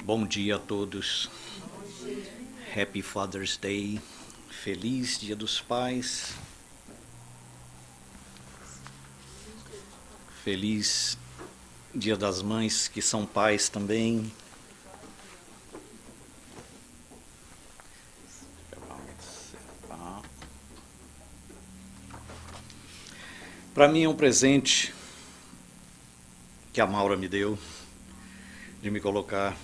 Bom dia a todos. Happy Father's Day. Feliz Dia dos Pais. Feliz Dia das Mães que são pais também. Para mim é um presente que a Maura me deu de me colocar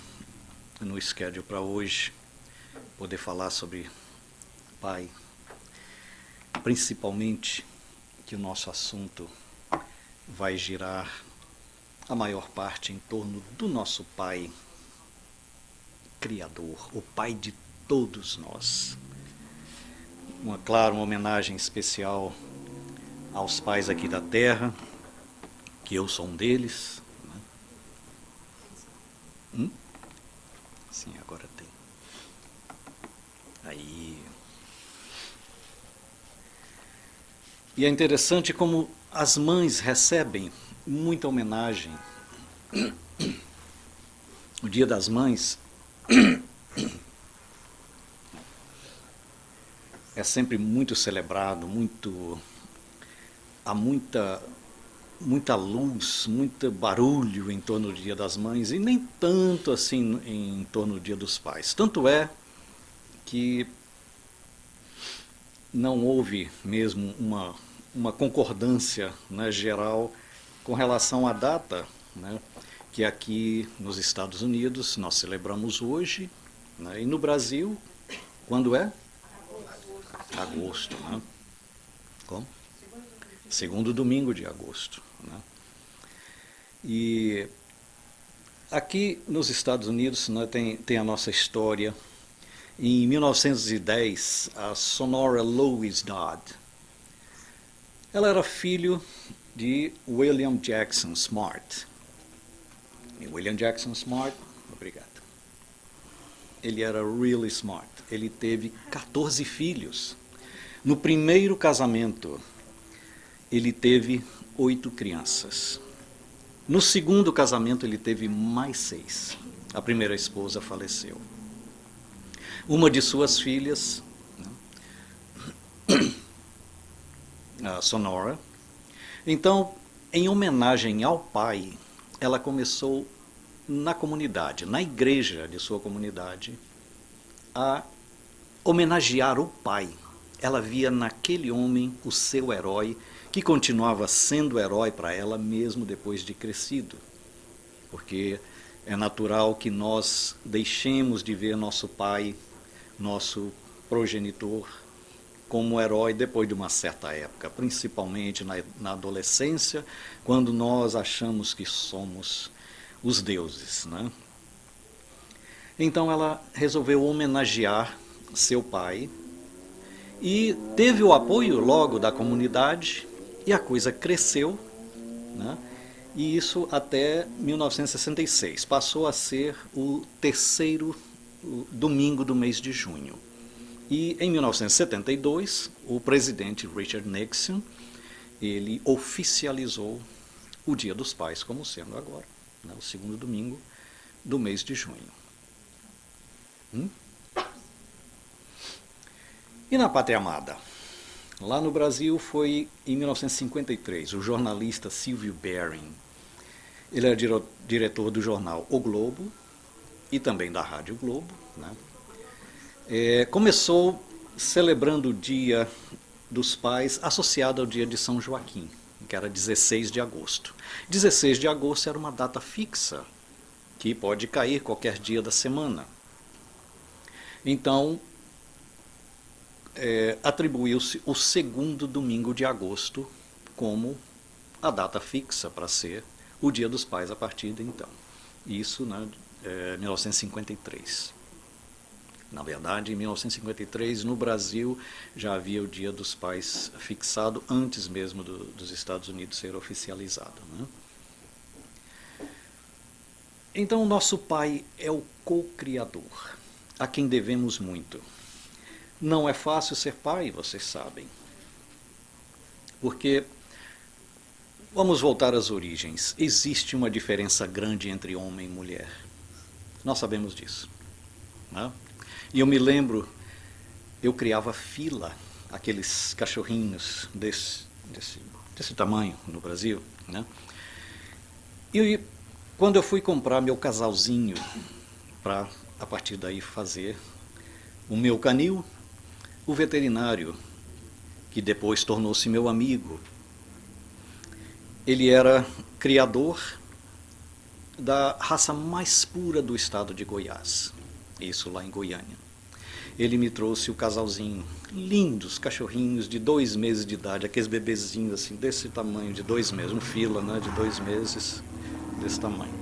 no schedule para hoje, poder falar sobre pai, principalmente que o nosso assunto vai girar a maior parte em torno do nosso pai criador, o pai de todos nós. Claro, uma homenagem especial aos pais aqui da terra, que eu sou um deles. Sim, agora tem. Aí. E é interessante como as mães recebem muita homenagem. O Dia das Mães é sempre muito celebrado, há muita luz, muito barulho em torno do Dia das Mães e nem tanto assim em torno do Dia dos Pais. Tanto é que não houve mesmo uma concordância, né, geral com relação à data, né, que aqui nos Estados Unidos nós celebramos hoje, né, e no Brasil, quando é? Agosto, né? Como? Segundo domingo de agosto, né? E aqui nos Estados Unidos, né, tem a nossa história. Em 1910, a Sonora Louise Dodd, ela era filho de William Jackson Smart. E William Jackson Smart, obrigado. Ele era really smart. Ele teve 14 filhos. No primeiro casamento, ele teve 8 crianças. No segundo casamento, ele teve mais 6. A primeira esposa faleceu. Uma de suas filhas, a Sonora. Então, em homenagem ao pai, ela começou na comunidade, na igreja de sua comunidade, a homenagear o pai. Ela via naquele homem o seu herói, que continuava sendo herói para ela mesmo depois de crescido. Porque é natural que nós deixemos de ver nosso pai, nosso progenitor, como herói depois de uma certa época, principalmente na adolescência, quando nós achamos que somos os deuses, né? Então ela resolveu homenagear seu pai e teve o apoio logo da comunidade e a coisa cresceu, né? E isso até 1966, passou a ser o terceiro domingo do mês de junho. E em 1972, o presidente Richard Nixon, ele oficializou o Dia dos Pais como sendo agora, né, o segundo domingo do mês de junho. E na Pátria Amada? Lá no Brasil foi em 1953, o jornalista Silvio Bering. Ele era diretor do jornal O Globo e também da Rádio Globo, né? Começou celebrando o Dia dos Pais associado ao Dia de São Joaquim, que era 16 de agosto. 16 de agosto era uma data fixa, que pode cair qualquer dia da semana. Então, atribuiu-se o segundo domingo de agosto como a data fixa para ser o Dia dos Pais a partir de então. Isso, né, 1953. Na verdade, em 1953, no Brasil, já havia o Dia dos Pais fixado antes mesmo dos Estados Unidos ser oficializado, né? Então, o nosso pai é o co-criador, a quem devemos muito. Não é fácil ser pai, vocês sabem. Porque, vamos voltar às origens, existe uma diferença grande entre homem e mulher. Nós sabemos disso, né? E eu me lembro, eu criava fila, aqueles cachorrinhos desse tamanho no Brasil, né? E quando eu fui comprar meu casalzinho para, a partir daí, fazer o meu canil, o veterinário, que depois tornou-se meu amigo, ele era criador da raça mais pura do estado de Goiás, isso lá em Goiânia. Ele me trouxe o casalzinho, lindos cachorrinhos de 2 meses de idade, aqueles bebezinhos assim, desse tamanho, de 2 meses, um fila, né, de 2 meses, desse tamanho.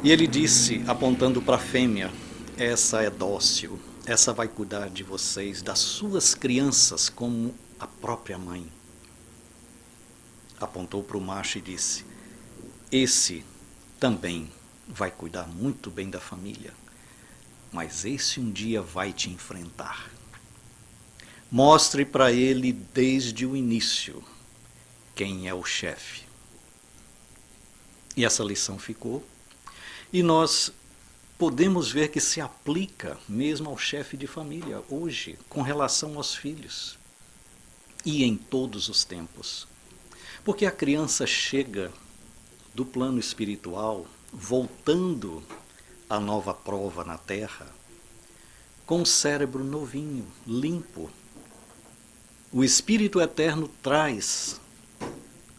E ele disse, apontando para a fêmea, essa é dócil, essa vai cuidar de vocês, das suas crianças, como a própria mãe. Apontou para o macho e disse, esse também vai cuidar muito bem da família, mas esse um dia vai te enfrentar. Mostre para ele desde o início quem é o chefe. E essa lição ficou, e nós podemos ver que se aplica mesmo ao chefe de família hoje, com relação aos filhos, e em todos os tempos. Porque a criança chega do plano espiritual, voltando à nova prova na Terra, com um cérebro novinho, limpo. O Espírito Eterno traz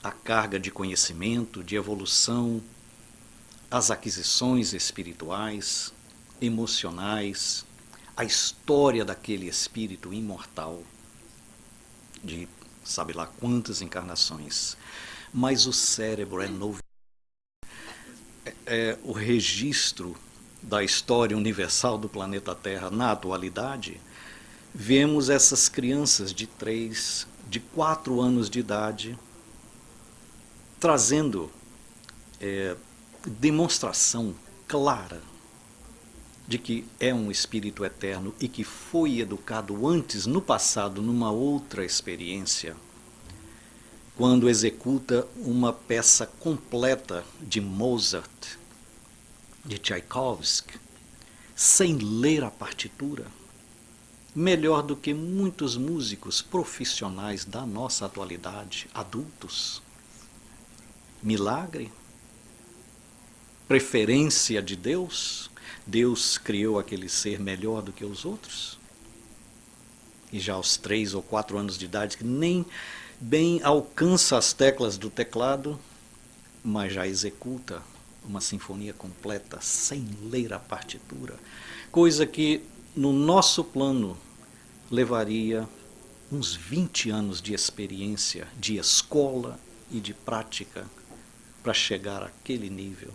a carga de conhecimento, de evolução, as aquisições espirituais, emocionais, a história daquele espírito imortal, de sabe lá quantas encarnações. Mas o cérebro é novo. O registro da história universal do planeta Terra na atualidade, vemos essas crianças de 3, de 4 anos de idade, trazendo demonstração clara de que é um espírito eterno e que foi educado antes, no passado, numa outra experiência, quando executa uma peça completa de Mozart, de Tchaikovsky, sem ler a partitura, melhor do que muitos músicos profissionais da nossa atualidade, adultos. Milagre? Preferência de Deus? Deus criou aquele ser melhor do que os outros? E já aos 3 ou 4 anos de idade, que nem bem alcança as teclas do teclado, mas já executa uma sinfonia completa sem ler a partitura, coisa que no nosso plano levaria uns 20 anos de experiência, de escola e de prática para chegar àquele nível.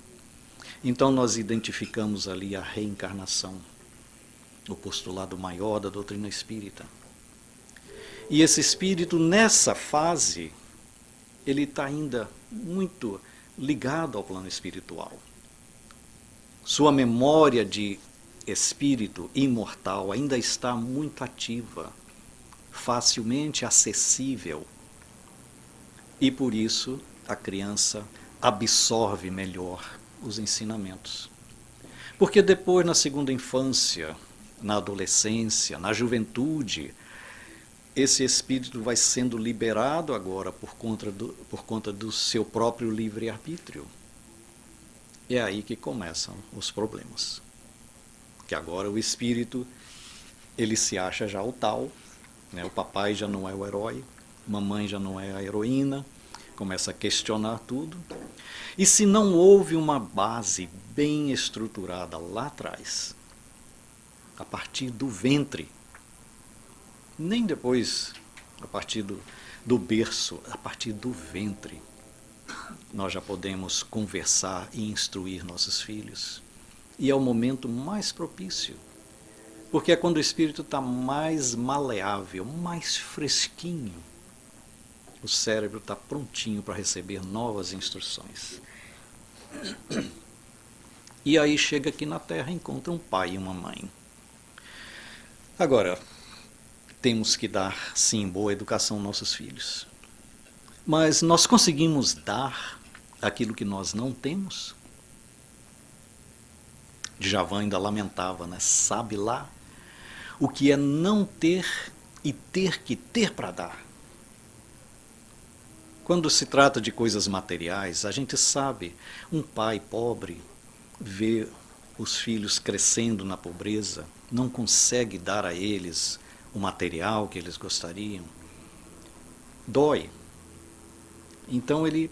Então nós identificamos ali a reencarnação, o postulado maior da doutrina espírita. E esse espírito, nessa fase, ele está ainda muito ligado ao plano espiritual. Sua memória de espírito imortal ainda está muito ativa, facilmente acessível. E por isso a criança absorve melhor os ensinamentos. Porque depois, na segunda infância, na adolescência, na juventude, esse espírito vai sendo liberado agora por conta do seu próprio livre-arbítrio. É aí que começam os problemas. Que agora o espírito, ele se acha já o tal, né? O papai já não é o herói, mamãe já não é a heroína, começa a questionar tudo. E se não houve uma base bem estruturada lá atrás, a partir do ventre, nem depois a partir do berço, a partir do ventre, nós já podemos conversar e instruir nossos filhos. E é o momento mais propício, porque é quando o espírito está mais maleável, mais fresquinho. O cérebro está prontinho para receber novas instruções. E aí chega aqui na Terra e encontra um pai e uma mãe. Agora, temos que dar, sim, boa educação aos nossos filhos. Mas nós conseguimos dar aquilo que nós não temos? Djavan ainda lamentava, né? Sabe lá o que é não ter e ter que ter para dar. Quando se trata de coisas materiais, a gente sabe, um pai pobre vê os filhos crescendo na pobreza, não consegue dar a eles o material que eles gostariam, dói. Então ele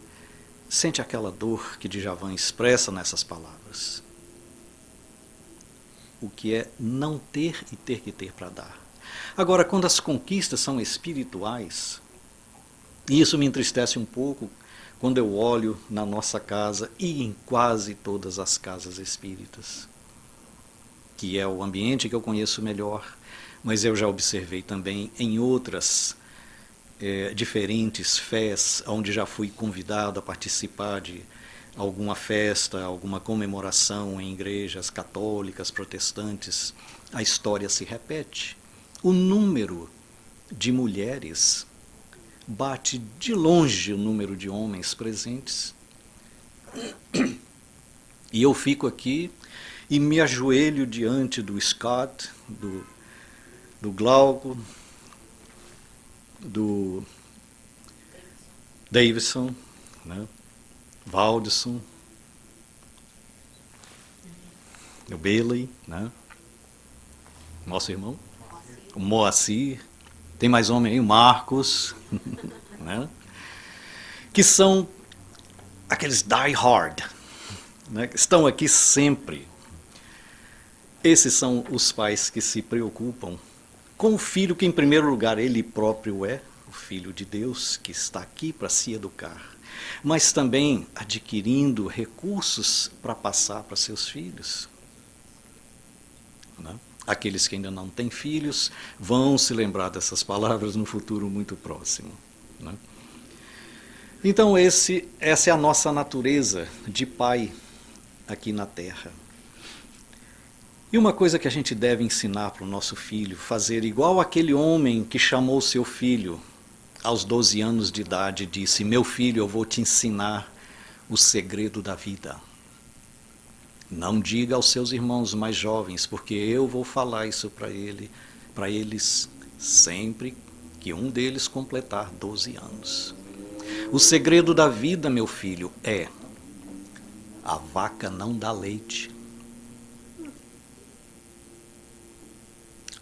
sente aquela dor que Djavan expressa nessas palavras. O que é não ter e ter que ter para dar. Agora, quando as conquistas são espirituais, e isso me entristece um pouco quando eu olho na nossa casa e em quase todas as casas espíritas, que é o ambiente que eu conheço melhor, mas eu já observei também em outras diferentes fés, onde já fui convidado a participar de alguma festa, alguma comemoração em igrejas católicas, protestantes, a história se repete. O número de mulheres bate de longe o número de homens presentes. E eu fico aqui e me ajoelho diante do Scott, do Glauco, do Davidson, né? Valdisson, o Bailey, né? Nosso irmão, o Moacir, tem mais homem aí, o Marcos, né? Que são aqueles die hard, né? Que estão aqui sempre. Esses são os pais que se preocupam com o filho que, em primeiro lugar, ele próprio é, o Filho de Deus, que está aqui para se educar, mas também adquirindo recursos para passar para seus filhos. Né? Aqueles que ainda não têm filhos vão se lembrar dessas palavras no futuro muito próximo. Né? Então, essa é a nossa natureza de pai aqui na Terra. E uma coisa que a gente deve ensinar para o nosso filho, fazer igual aquele homem que chamou seu filho aos 12 anos de idade e disse: meu filho, eu vou te ensinar o segredo da vida. Não diga aos seus irmãos mais jovens, porque eu vou falar isso para eles sempre que um deles completar 12 anos. O segredo da vida, meu filho, é: a vaca não dá leite.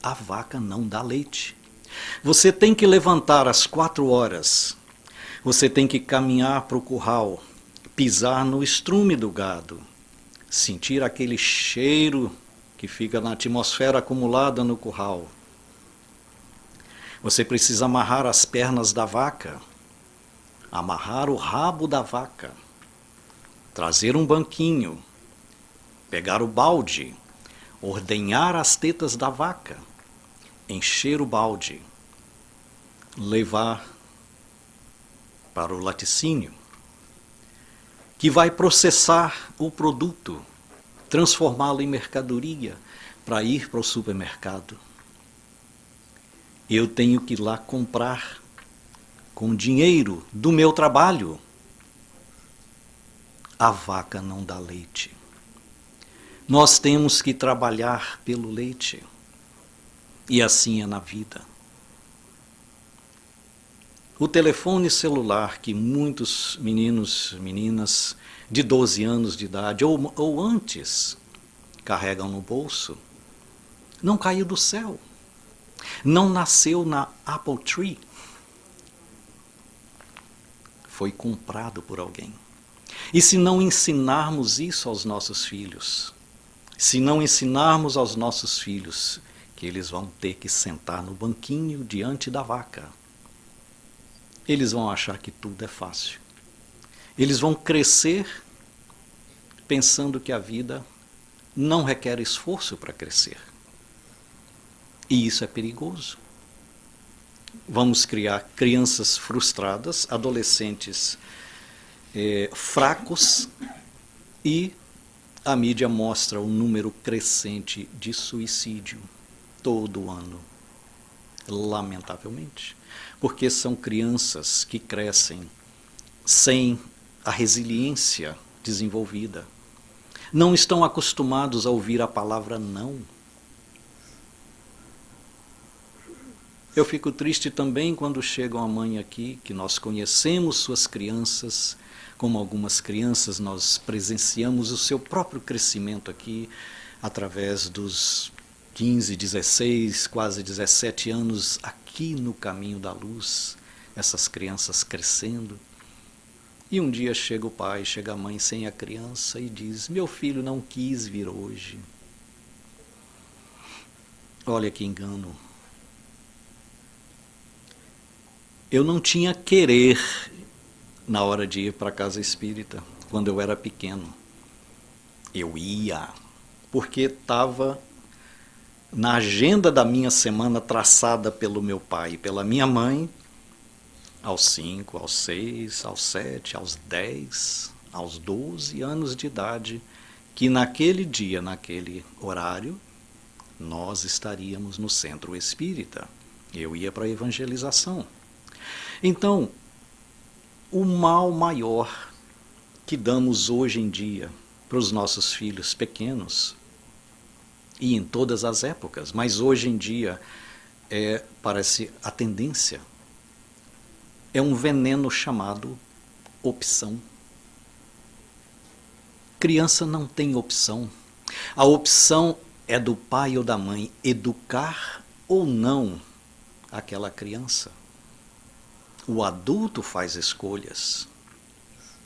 A vaca não dá leite. Você tem que levantar às 4 horas. Você tem que caminhar para o curral, pisar no estrume do gado, sentir aquele cheiro que fica na atmosfera acumulada no curral. Você precisa amarrar as pernas da vaca, amarrar o rabo da vaca, trazer um banquinho, pegar o balde, ordenhar as tetas da vaca, encher o balde, levar para o laticínio, que vai processar o produto, transformá-lo em mercadoria para ir para o supermercado. Eu tenho que ir lá comprar com dinheiro do meu trabalho. A vaca não dá leite. Nós temos que trabalhar pelo leite. E assim é na vida. O telefone celular que muitos meninos, meninas de 12 anos de idade ou antes carregam no bolso, não caiu do céu. Não nasceu na Apple Tree. Foi comprado por alguém. E se não ensinarmos isso aos nossos filhos, se não ensinarmos aos nossos filhos que eles vão ter que sentar no banquinho diante da vaca, eles vão achar que tudo é fácil. Eles vão crescer pensando que a vida não requer esforço para crescer. E isso é perigoso. Vamos criar crianças frustradas, adolescentes fracos, e a mídia mostra um número crescente de suicídio todo ano, lamentavelmente, porque são crianças que crescem sem a resiliência desenvolvida. não estão acostumados a ouvir a palavra não. Eu fico triste também quando chega uma mãe aqui, que nós conhecemos suas crianças, como algumas crianças nós presenciamos o seu próprio crescimento aqui, através dos 15, 16, quase 17 anos aqui no caminho da luz, essas crianças crescendo. E um dia chega o pai, chega a mãe sem a criança e diz: meu filho não quis vir hoje. Olha que engano. Eu não tinha querer na hora de ir para a casa espírita, quando eu era pequeno. Eu ia, porque estava na agenda da minha semana traçada pelo meu pai e pela minha mãe, aos 5, aos 6, aos 7, aos 10, aos 12 anos de idade, que naquele dia, naquele horário, nós estaríamos no centro espírita. Eu ia para a evangelização. Então, o mal maior que damos hoje em dia para os nossos filhos pequenos, e em todas as épocas, mas hoje em dia parece a tendência, é um veneno chamado opção. Criança não tem opção. A opção é do pai ou da mãe educar ou não aquela criança. O adulto faz escolhas.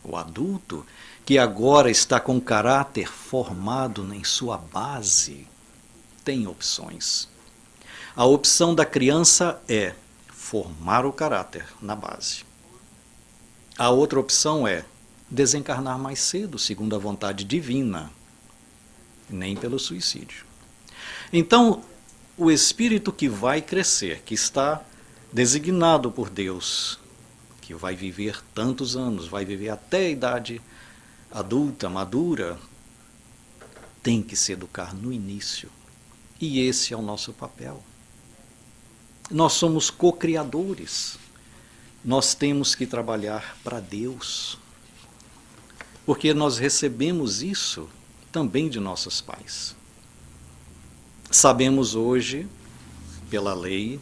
O adulto, que agora está com caráter formado em sua base, tem opções. A opção da criança é formar o caráter na base. A outra opção é desencarnar mais cedo, segundo a vontade divina, nem pelo suicídio. Então, o espírito que vai crescer, que está designado por Deus, que vai viver tantos anos, vai viver até a idade adulta, madura, tem que se educar no início. E esse é o nosso papel. Nós somos co-criadores. Nós temos que trabalhar para Deus. Porque nós recebemos isso também de nossos pais. Sabemos hoje, pela lei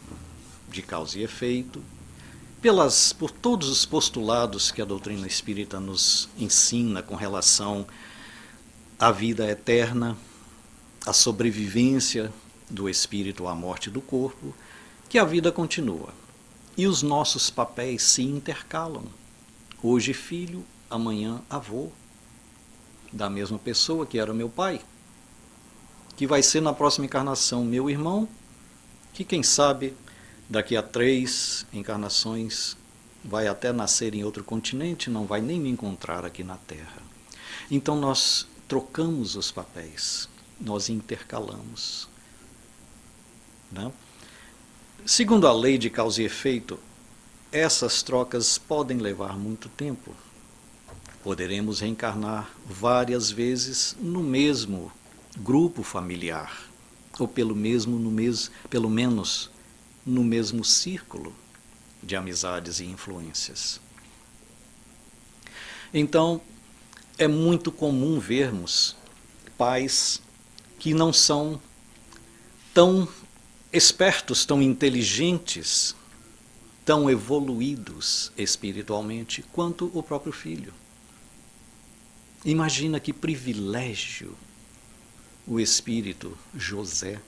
de causa e efeito, por todos os postulados que a doutrina espírita nos ensina com relação à vida eterna, à sobrevivência do espírito à morte do corpo, que a vida continua. E os nossos papéis se intercalam. Hoje filho, amanhã avô, da mesma pessoa que era meu pai, que vai ser na próxima encarnação meu irmão, que quem sabe daqui a 3 encarnações vai até nascer em outro continente, não vai nem me encontrar aqui na Terra. Então nós trocamos os papéis, nós intercalamos. Né? Segundo a lei de causa e efeito, essas trocas podem levar muito tempo. Poderemos reencarnar várias vezes no mesmo grupo familiar, ou pelo menos no mesmo círculo de amizades e influências. Então, é muito comum vermos pais que não são tão espertos, tão inteligentes, tão evoluídos espiritualmente quanto o próprio filho. Imagina que privilégio o espírito José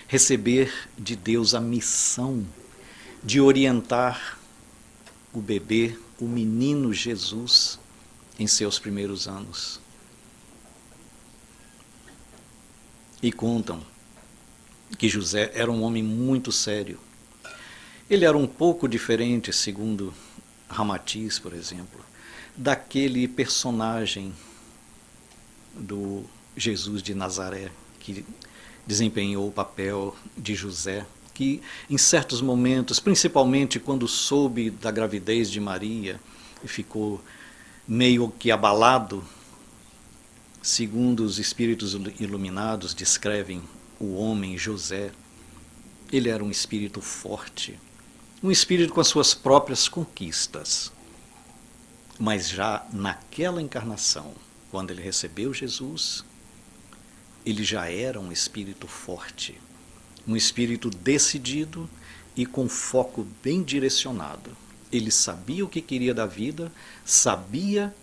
receber de Deus a missão de orientar o bebê, o menino Jesus, em seus primeiros anos. E contam que José era um homem muito sério. Ele era um pouco diferente, segundo Ramatiz, por exemplo, daquele personagem do Jesus de Nazaré, que desempenhou o papel de José, que em certos momentos, principalmente quando soube da gravidez de Maria, e ficou meio que abalado, segundo os espíritos iluminados descrevem o homem José, ele era um espírito forte, um espírito com as suas próprias conquistas. Mas já naquela encarnação, quando ele recebeu Jesus, ele já era um espírito forte, um espírito decidido e com foco bem direcionado. Ele sabia o que queria da vida, sabia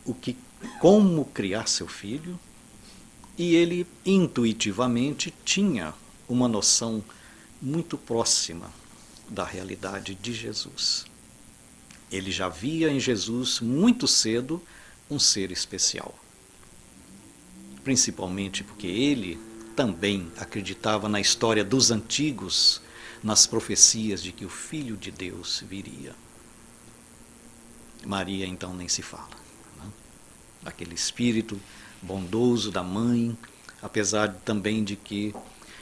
como criar seu filho, e ele intuitivamente tinha uma noção muito próxima da realidade de Jesus. Ele já via em Jesus muito cedo um ser especial. Principalmente porque ele também acreditava na história dos antigos, nas profecias de que o Filho de Deus viria. Maria então nem se fala, né? Aquele espírito bondoso da mãe, apesar também de que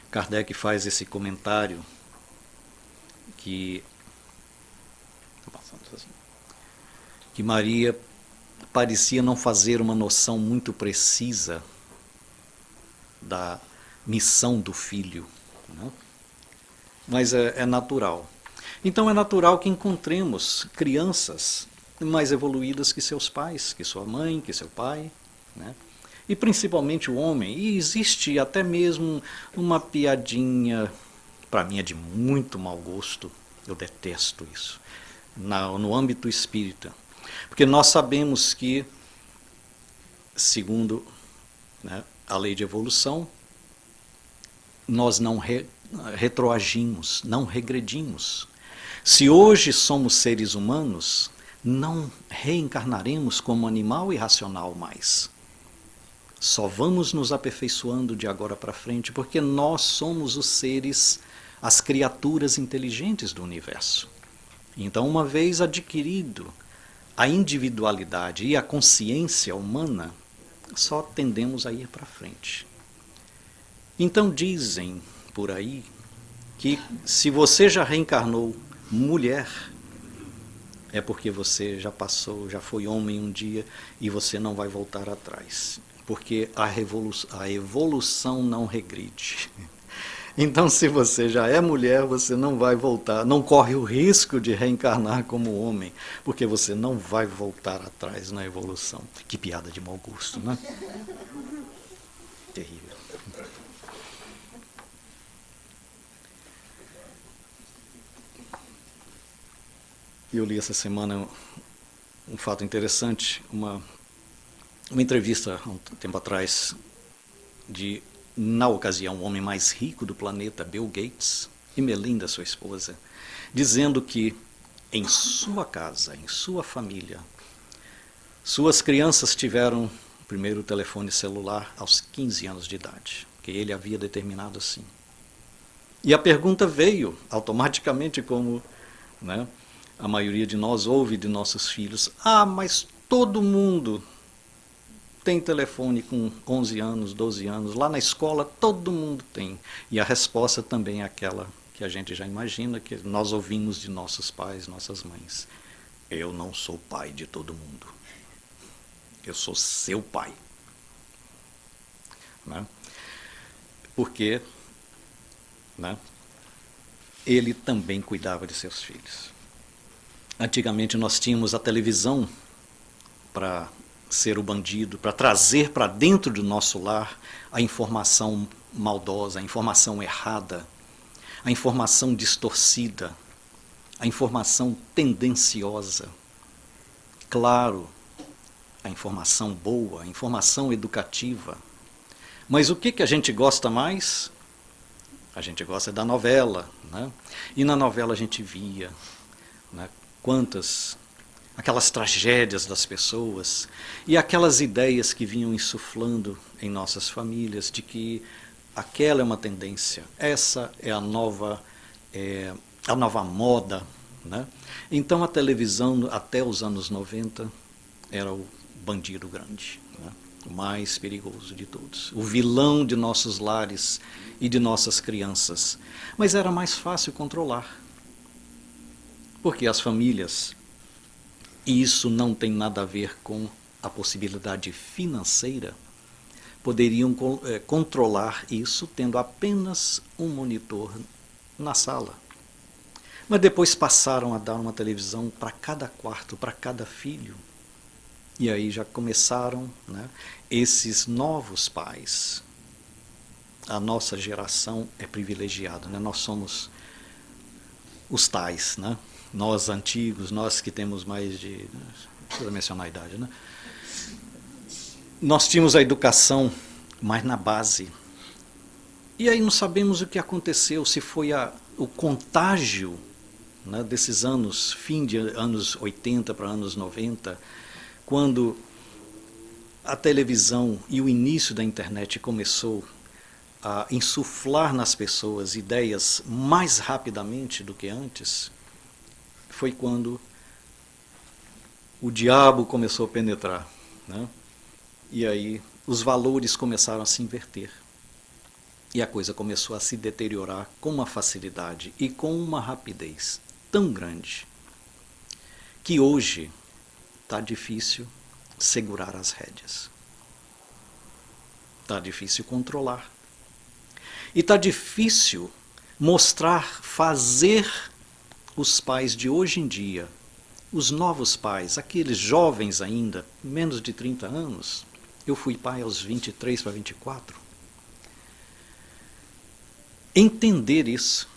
Kardec faz esse comentário que Maria parecia não fazer uma noção muito precisa da missão do filho, né? Mas é natural. Então é natural que encontremos crianças mais evoluídas que seus pais, que sua mãe, que seu pai, né? E principalmente o homem. E existe até mesmo uma piadinha, para mim é de muito mau gosto, eu detesto isso, no âmbito espírita. Porque nós sabemos que, segundo, né, a lei de evolução, nós não retroagimos, não regredimos. Se hoje somos seres humanos, não reencarnaremos como animal irracional mais. Só vamos nos aperfeiçoando de agora para frente, porque nós somos os seres, as criaturas inteligentes do universo. Então, uma vez adquirido a individualidade e a consciência humana, só tendemos a ir para frente. Então dizem por aí que se você já reencarnou mulher, é porque você já passou, já foi homem um dia e você não vai voltar atrás. Porque a evolução não regride. Então, se você já é mulher, você não vai voltar, não corre o risco de reencarnar como homem, porque você não vai voltar atrás na evolução. Que piada de mau gosto, né? Terrível. Eu li essa semana um fato interessante, uma entrevista há um tempo atrás de, na ocasião, o homem mais rico do planeta, Bill Gates, e Melinda, sua esposa, dizendo que em sua casa, em sua família, suas crianças tiveram o primeiro telefone celular aos 15 anos de idade, que ele havia determinado assim. E a pergunta veio automaticamente, como, né, a maioria de nós ouve de nossos filhos: ah, mas todo mundo tem telefone com 11 anos, 12 anos, lá na escola todo mundo tem. E a resposta também é aquela que a gente já imagina, que nós ouvimos de nossos pais, nossas mães: eu não sou pai de todo mundo, eu sou seu pai. Né? Porque, né, ele também cuidava de seus filhos. Antigamente nós tínhamos a televisão para ser o bandido, para trazer para dentro do nosso lar a informação maldosa, a informação errada, a informação distorcida, a informação tendenciosa. Claro, a informação boa, a informação educativa. Mas o que a gente gosta mais? A gente gosta da novela, né? E na novela a gente via, né, aquelas tragédias das pessoas e aquelas ideias que vinham insuflando em nossas famílias de que aquela é uma tendência, essa é a nova moda, né? Então a televisão até os anos 90 era o bandido grande, né? O mais perigoso de todos, o vilão de nossos lares e de nossas crianças. Mas era mais fácil controlar, porque as famílias, e isso não tem nada a ver com a possibilidade financeira, poderiam controlar isso tendo apenas um monitor na sala. Mas depois passaram a dar uma televisão para cada quarto, para cada filho. E aí já começaram, né, esses novos pais. A nossa geração é privilegiada, né? Nós somos os tais, né? Nós antigos, nós que temos mais de... Não precisa mencionar a idade, né? Nós tínhamos a educação mais na base. E aí não sabemos o que aconteceu, se foi o contágio, né, desses anos, fim de anos 80 para anos 90, quando a televisão e o início da internet começou a insuflar nas pessoas ideias mais rapidamente do que antes, foi quando o diabo começou a penetrar, né? E aí os valores começaram a se inverter. E a coisa começou a se deteriorar com uma facilidade e com uma rapidez tão grande que hoje está difícil segurar as rédeas. Está difícil controlar. E está difícil mostrar, fazer os pais de hoje em dia, os novos pais, aqueles jovens ainda, menos de 30 anos, eu fui pai aos 23 para 24, entender isso.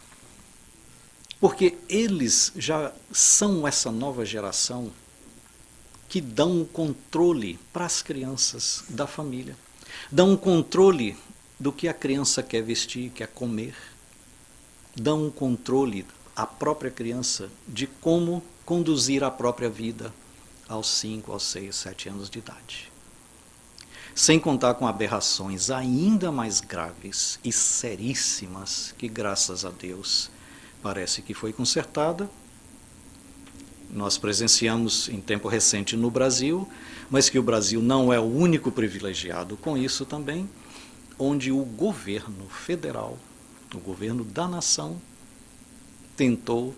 Porque eles já são essa nova geração que dão um controle para as crianças da família. Dão um controle do que a criança quer vestir, quer comer. Dão um controle à própria criança de como conduzir a própria vida aos 5, aos 6, 7 anos de idade. Sem contar com aberrações ainda mais graves e seríssimas que, graças a Deus, parece que foi consertada. Nós presenciamos em tempo recente no Brasil, mas que o Brasil não é o único privilegiado com isso também, onde o governo federal, o governo da nação, tentou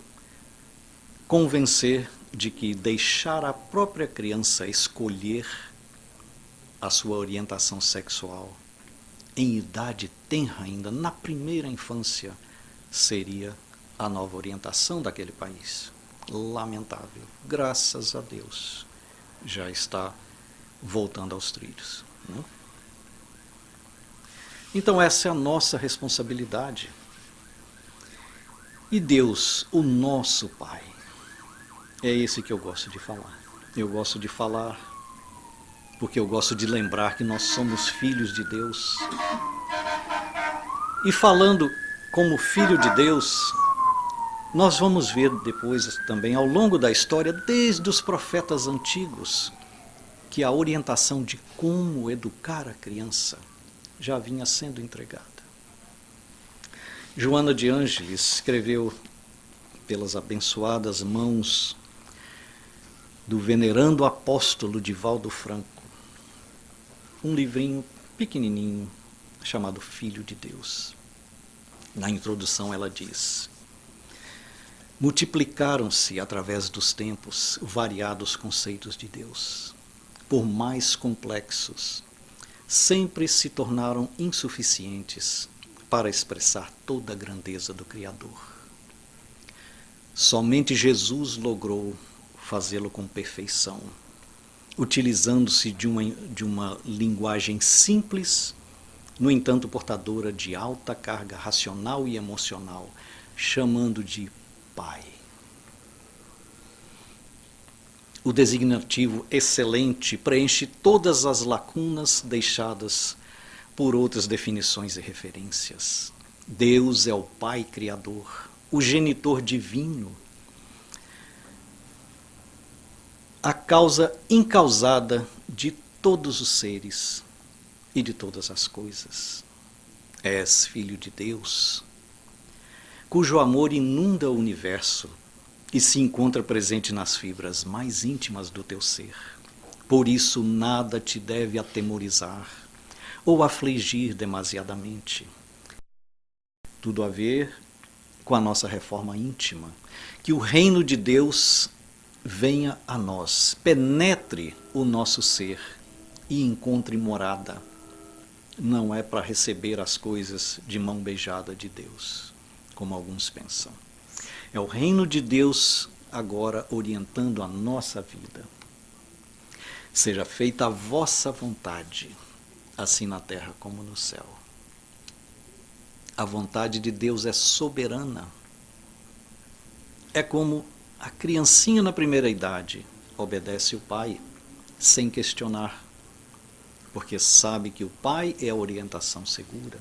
convencer de que deixar a própria criança escolher a sua orientação sexual em idade tenra ainda, na primeira infância, seria a nova orientação daquele país. Lamentável. Graças a Deus, já está voltando aos trilhos, né? Então essa é a nossa responsabilidade. E Deus, o nosso Pai, é esse que eu gosto de falar. Eu gosto de falar porque eu gosto de lembrar que nós somos filhos de Deus. E falando como filho de Deus, nós vamos ver depois também, ao longo da história, desde os profetas antigos, que a orientação de como educar a criança já vinha sendo entregada. Joana de Ângeles escreveu pelas abençoadas mãos do venerando apóstolo Divaldo Franco um livrinho pequenininho chamado Filho de Deus. Na introdução ela diz: multiplicaram-se através dos tempos variados conceitos de Deus. Por mais complexos, sempre se tornaram insuficientes para expressar toda a grandeza do Criador. Somente Jesus logrou fazê-lo com perfeição, utilizando-se de uma linguagem simples, no entanto portadora de alta carga racional e emocional, chamando de Pai. O designativo excelente preenche todas as lacunas deixadas por outras definições e referências. Deus é o Pai Criador, o genitor divino, a causa incausada de todos os seres e de todas as coisas. És filho de Deus, cujo amor inunda o universo e se encontra presente nas fibras mais íntimas do teu ser. Por isso nada te deve atemorizar ou afligir demasiadamente. Tudo a ver com a nossa reforma íntima, que o reino de Deus venha a nós, penetre o nosso ser e encontre morada. Não é para receber as coisas de mão beijada de Deus, como alguns pensam. É o reino de Deus agora orientando a nossa vida. Seja feita a vossa vontade, assim na terra como no céu. A vontade de Deus é soberana. É como a criancinha na primeira idade obedece o pai sem questionar, porque sabe que o pai é a orientação segura.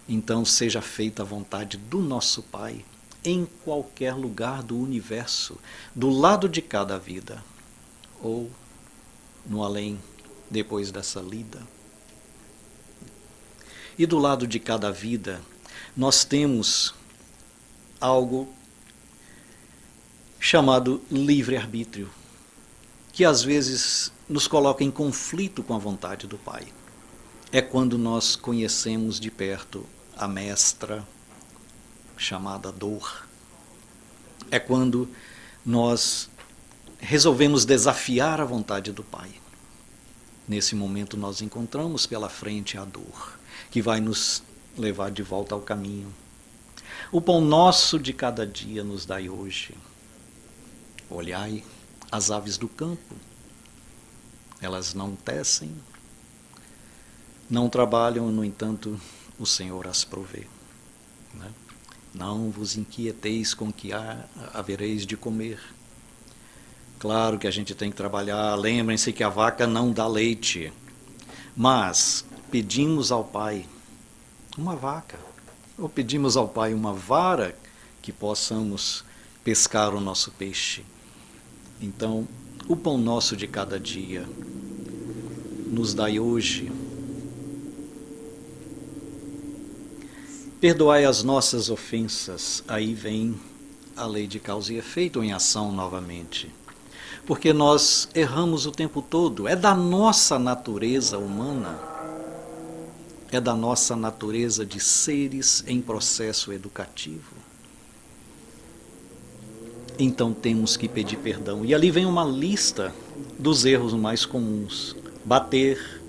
Então seja feita a vontade do nosso Pai em qualquer lugar do universo, do lado de cada vida, ou no além, depois dessa lida. E do lado de cada vida, nós temos algo chamado livre-arbítrio, que às vezes nos coloca em conflito com a vontade do Pai. É quando nós conhecemos de perto a mestra chamada dor. É quando nós resolvemos desafiar a vontade do Pai. Nesse momento nós encontramos pela frente a dor, que vai nos levar de volta ao caminho. O pão nosso de cada dia nos dai hoje. Olhai as aves do campo. Elas não tecem, não trabalham, no entanto, o Senhor as provê. Né? Não vos inquieteis com que havereis de comer. Claro que a gente tem que trabalhar, lembrem-se que a vaca não dá leite, mas pedimos ao Pai uma vaca, ou pedimos ao Pai uma vara que possamos pescar o nosso peixe. Então, o pão nosso de cada dia nos dai hoje. Perdoai as nossas ofensas. Aí vem a lei de causa e efeito em ação novamente. Porque nós erramos o tempo todo. É da nossa natureza humana, é da nossa natureza de seres em processo educativo. Então temos que pedir perdão. E ali vem uma lista dos erros mais comuns. Bater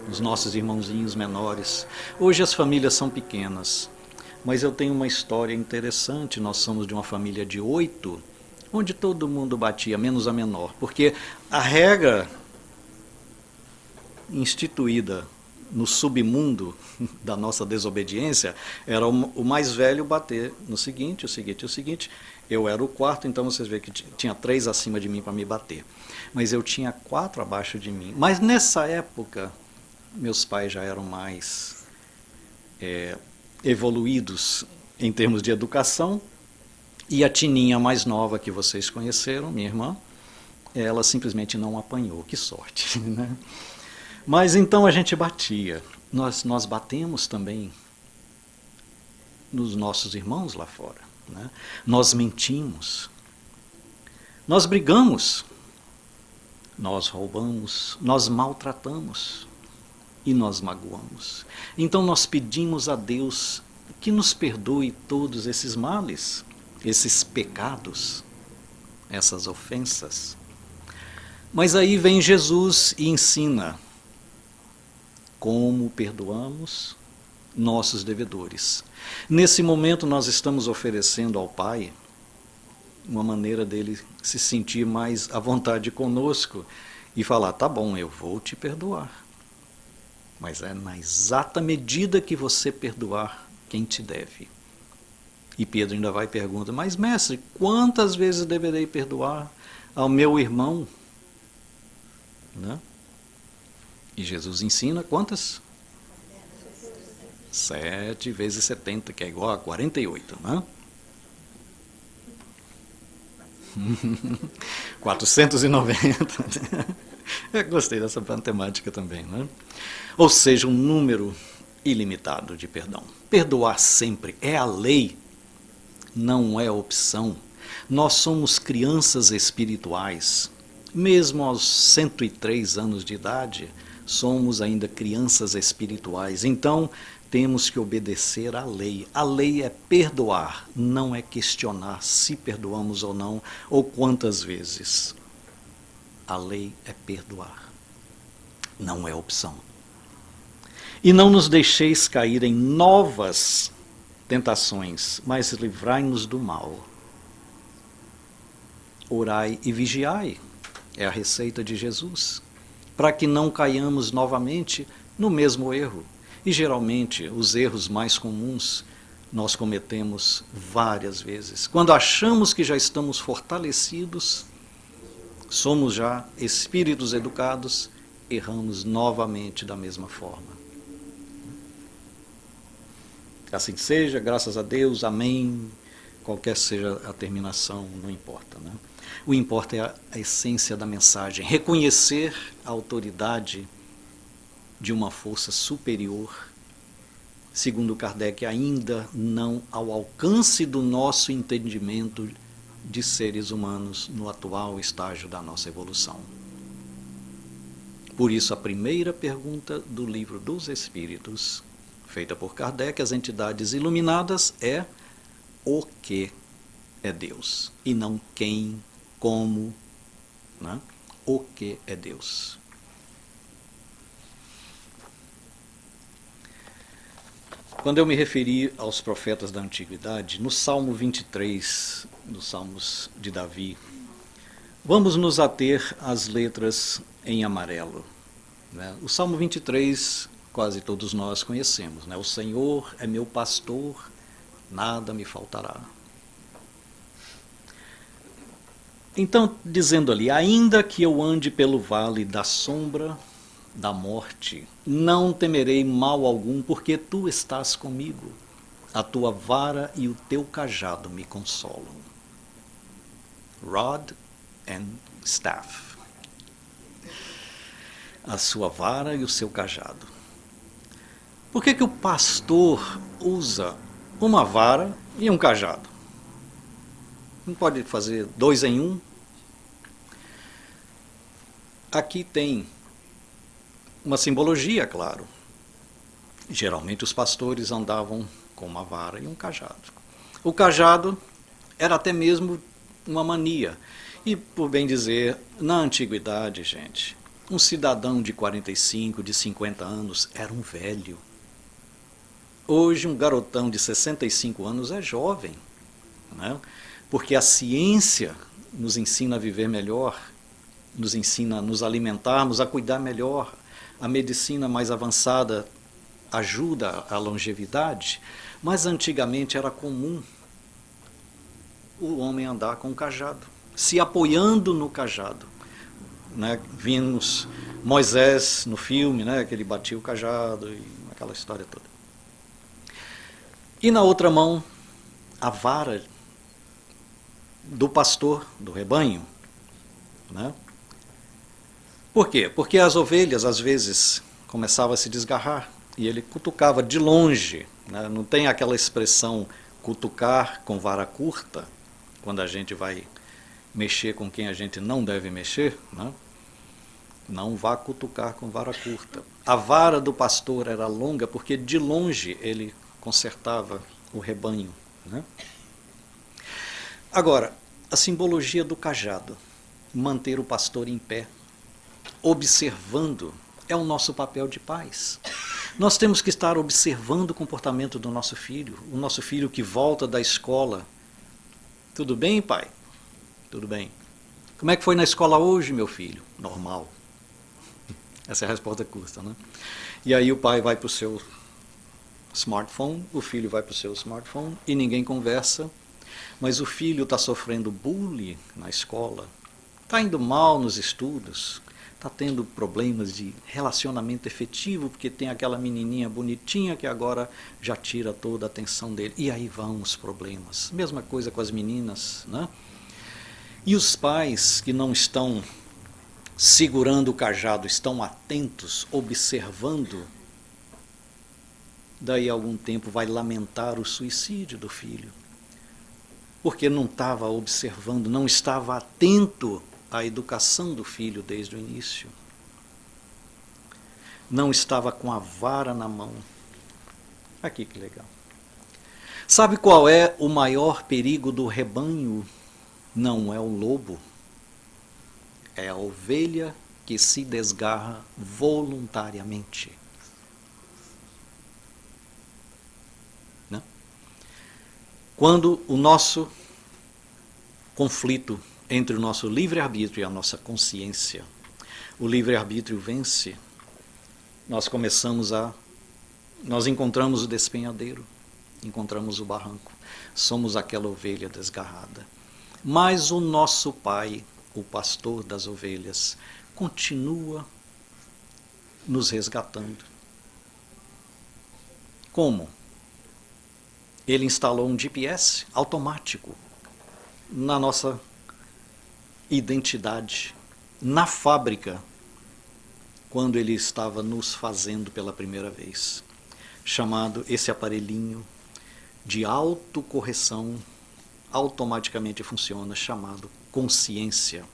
os nossos irmãozinhos menores. Hoje as famílias são pequenas, mas eu tenho uma história interessante. Nós somos de uma família de 8, onde todo mundo batia, menos a menor, porque a regra instituída no submundo da nossa desobediência era o mais velho bater no seguinte, o seguinte. Eu era o quarto, então vocês veem que tinha 3 acima de mim para me bater. Mas eu tinha 4 abaixo de mim. Mas nessa época, meus pais já eram mais evoluídos em termos de educação, e a Tininha mais nova que vocês conheceram, minha irmã, ela simplesmente não apanhou. Que sorte, né? Mas então a gente batia. Nós batemos também nos nossos irmãos lá fora. Né? Nós mentimos. Nós brigamos. Nós roubamos. Nós maltratamos. E nós magoamos. Então nós pedimos a Deus que nos perdoe todos esses males, esses pecados, essas ofensas. Mas aí vem Jesus e ensina como perdoamos nossos devedores. Nesse momento nós estamos oferecendo ao Pai uma maneira dele se sentir mais à vontade conosco e falar, tá bom, eu vou te perdoar. Mas é na exata medida que você perdoar quem te deve. E Pedro ainda vai e pergunta, mas mestre, quantas vezes deverei perdoar ao meu irmão? Né? E Jesus ensina quantas? 7 vezes 70, que é igual a 48, né? 490. Eu gostei dessa matemática também, né? Ou seja, um número ilimitado de perdão. Perdoar sempre é a lei, não é opção. Nós somos crianças espirituais. Mesmo aos 103 anos de idade, somos ainda crianças espirituais. Então, temos que obedecer à lei. A lei é perdoar, não é questionar se perdoamos ou não, ou quantas vezes. A lei é perdoar, não é opção. E não nos deixeis cair em novas tentações, mas livrai-nos do mal. Orai e vigiai. É a receita de Jesus, para que não caiamos novamente no mesmo erro. E geralmente os erros mais comuns nós cometemos várias vezes. Quando achamos que já estamos fortalecidos, somos já espíritos educados, erramos novamente da mesma forma. Assim seja, graças a Deus, amém. Qualquer seja a terminação, não importa, né? O importa é a essência da mensagem, reconhecer a autoridade de uma força superior, segundo Kardec, ainda não ao alcance do nosso entendimento de seres humanos no atual estágio da nossa evolução. Por isso, a primeira pergunta do Livro dos Espíritos, feita por Kardec às entidades iluminadas, é: o que é Deus? E não quem, como, né? O que é Deus? Quando eu me referi aos profetas da antiguidade, no Salmo 23, dos Salmos de Davi, vamos nos ater às letras em amarelo, né? O Salmo 23, quase todos nós conhecemos, né? O Senhor é meu pastor, nada me faltará. Então, dizendo ali, ainda que eu ande pelo vale da sombra da morte, não temerei mal algum, porque tu estás comigo. A tua vara e o teu cajado me consolam. Rod and staff. A sua vara e o seu cajado. Por que o pastor usa uma vara e um cajado? Não pode fazer 2 em 1? Aqui tem uma simbologia, claro. Geralmente os pastores andavam com uma vara e um cajado. O cajado era até mesmo uma mania. E, por bem dizer, na antiguidade, gente, um cidadão de 45, de 50 anos era um velho. Hoje, um garotão de 65 anos é jovem, né? Porque a ciência nos ensina a viver melhor, nos ensina a nos alimentarmos, a cuidar melhor. A medicina mais avançada ajuda a longevidade, mas antigamente era comum o homem andar com o cajado, se apoiando no cajado, né? Vimos Moisés no filme, né? Que ele batia o cajado e aquela história toda. E na outra mão, a vara do pastor do rebanho, né? Por quê? Porque as ovelhas, às vezes, começavam a se desgarrar e ele cutucava de longe, né? Não tem aquela expressão cutucar com vara curta, quando a gente vai mexer com quem a gente não deve mexer, né? Não vá cutucar com vara curta. A vara do pastor era longa porque de longe ele consertava o rebanho, né? Agora, a simbologia do cajado, manter o pastor em pé, observando, é o nosso papel de pais. Nós temos que estar observando o comportamento do nosso filho, o nosso filho que volta da escola. Tudo bem, pai? Tudo bem. Como é que foi na escola hoje, meu filho? Normal. Essa é a resposta curta, né? E aí o pai vai para o seu smartphone, o filho vai para o seu smartphone e ninguém conversa, mas o filho está sofrendo bullying na escola, está indo mal nos estudos, está tendo problemas de relacionamento efetivo, porque tem aquela menininha bonitinha que agora já tira toda a atenção dele. E aí vão os problemas. Mesma coisa com as meninas, né? E os pais que não estão segurando o cajado, estão atentos, observando, daí a algum tempo vai lamentar o suicídio do filho, porque não estava observando, não estava atento à educação do filho desde o início. Não estava com a vara na mão. Aqui que legal. Sabe qual é o maior perigo do rebanho? Não é o lobo. É a ovelha que se desgarra voluntariamente. Né? Quando o nosso conflito entre o nosso livre-arbítrio e a nossa consciência, o livre-arbítrio vence, nós encontramos o despenhadeiro, encontramos o barranco, somos aquela ovelha desgarrada. Mas o nosso Pai, o pastor das ovelhas, continua nos resgatando. Como? Ele instalou um GPS automático na nossa identidade, na fábrica, quando ele estava nos fazendo pela primeira vez, chamado esse aparelhinho de autocorreção, automaticamente funciona, chamado consciência.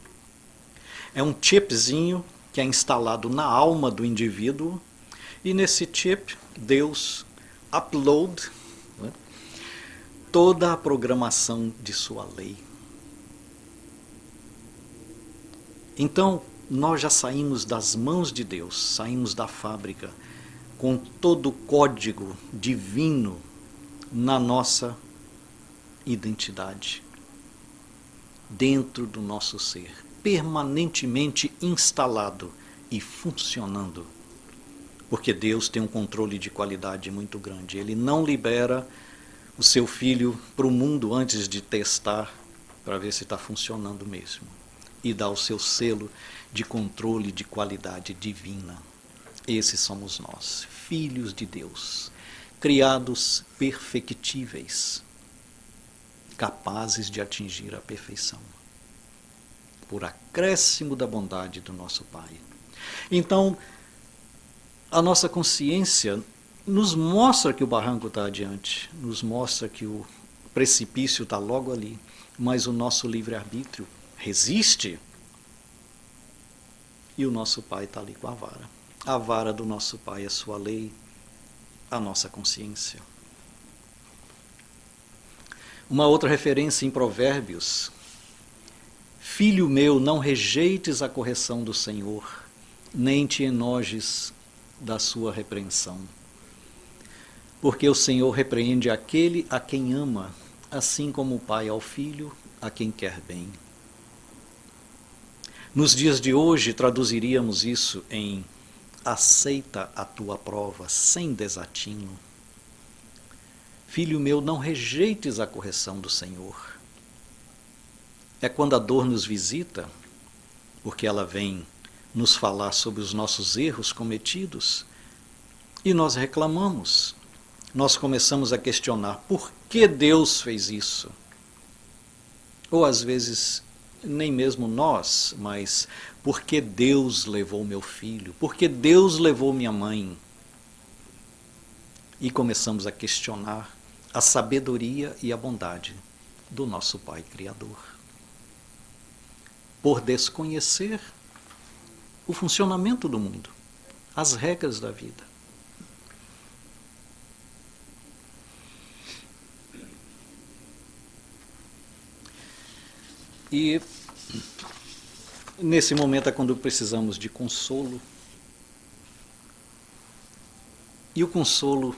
É um chipzinho que é instalado na alma do indivíduo, e nesse chip Deus upload, né, toda a programação de sua lei. Então, nós já saímos das mãos de Deus, saímos da fábrica com todo o código divino na nossa identidade, dentro do nosso ser, permanentemente instalado e funcionando. Porque Deus tem um controle de qualidade muito grande. Ele não libera o seu filho para o mundo antes de testar, para ver se está funcionando mesmo. E dá o seu selo de controle de qualidade divina. Esses somos nós, filhos de Deus, criados perfectíveis, capazes de atingir a perfeição, por acréscimo da bondade do nosso Pai. Então, a nossa consciência nos mostra que o barranco está adiante, nos mostra que o precipício está logo ali, mas o nosso livre-arbítrio resiste, e o nosso Pai está ali com a vara. A vara do nosso Pai é a sua lei, a nossa consciência. Uma outra referência em Provérbios: Filho meu, não rejeites a correção do Senhor, nem te enojes da sua repreensão. Porque o Senhor repreende aquele a quem ama, assim como o pai ao filho, a quem quer bem. Nos dias de hoje, traduziríamos isso em: aceita a tua prova sem desatino. Filho meu, não rejeites a correção do Senhor. É quando a dor nos visita, porque ela vem nos falar sobre os nossos erros cometidos, e nós reclamamos. Nós começamos a questionar por que Deus fez isso. Ou às vezes, nem mesmo nós, mas por que Deus levou meu filho? Por que Deus levou minha mãe? E começamos a questionar a sabedoria e a bondade do nosso Pai Criador, por desconhecer o funcionamento do mundo, as regras da vida. E nesse momento é quando precisamos de consolo. E o consolo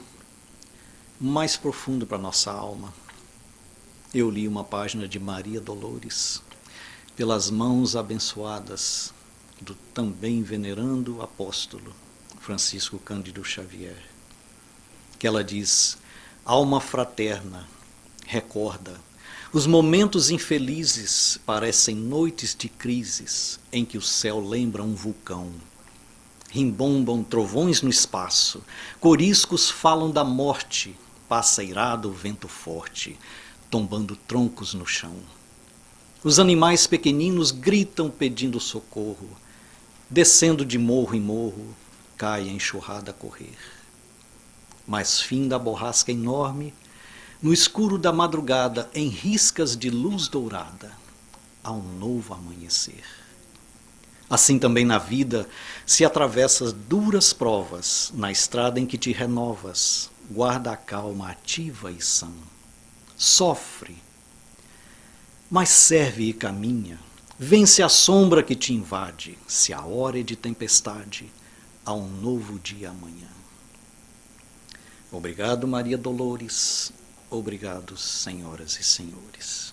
mais profundo para a nossa alma. Eu li uma página de Maria Dolores, pelas mãos abençoadas do também venerando apóstolo Francisco Cândido Xavier, que ela diz: alma fraterna, recorda, os momentos infelizes parecem noites de crises em que o céu lembra um vulcão. Rimbombam trovões no espaço, coriscos falam da morte, passa irado o vento forte, tombando troncos no chão. Os animais pequeninos gritam pedindo socorro, descendo de morro em morro, cai a enxurrada a correr. Mas finda a borrasca enorme, no escuro da madrugada, em riscas de luz dourada, há um novo amanhecer. Assim também na vida, se atravessas duras provas, na estrada em que te renovas, guarda a calma ativa e sã. Sofre, mas serve e caminha, vence a sombra que te invade, se a hora é de tempestade, há um novo dia amanhã. Obrigado, Maria Dolores. Obrigado, senhoras e senhores.